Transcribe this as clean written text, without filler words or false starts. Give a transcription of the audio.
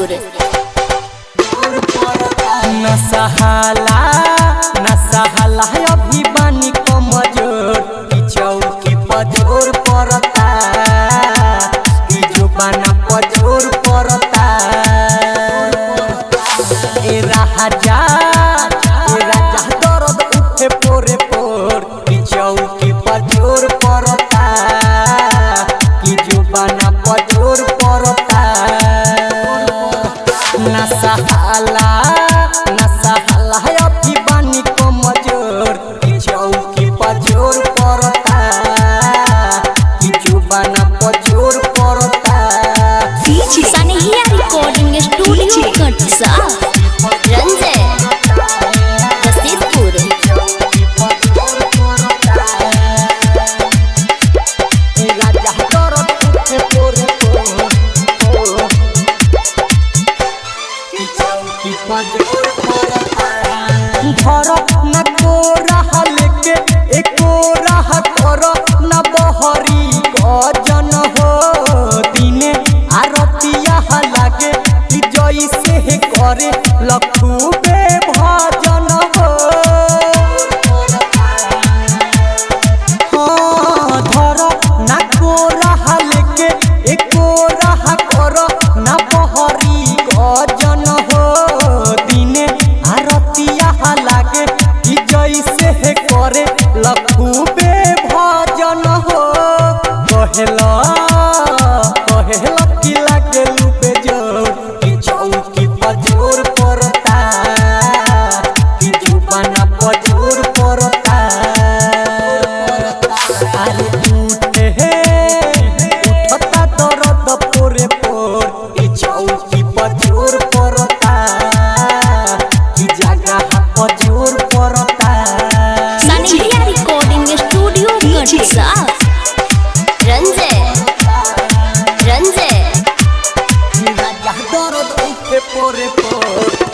जसीपुर। न सहाला अभी बानी कमजोर की चौकी पजोर पड़ता की जुबाना पजोर पड़ता। ए राजा दर्द उठे पोरे पोर की चौकी पजोर पड़ता की जुबाना पजोर पड़ता। न सहाला अभी बानी कमजोर की चौकी पजोर पड़ता की जुबाना पजोर पड़ता। सनहिया रिकॉर्डिंग स्टूडियो कटसा रंजे जसीपुर। घर न को रहा लेके एको रहा कर न बहरी गजन हो दिने आरतिया लागे जैसे करे लखूबे भजन हो। हाँ धर न को रहा लेके एको रहा कर न बहरी गजन हो दिने आरतिया लागे जैसे करे लखूबे भजन हो। कहेला कि लागे लुबे जोर की चौकी पजोर पड़ता की जुबाना पजोर पड़ता। अरे उठता दर्द पोरे पोर की चौकी पजोर पड़ता की जगह पजोर पड़ता। सनहिया रिकॉर्डिंग स्टूडियो कटसा रंजे दर्द उठे पोरे पोर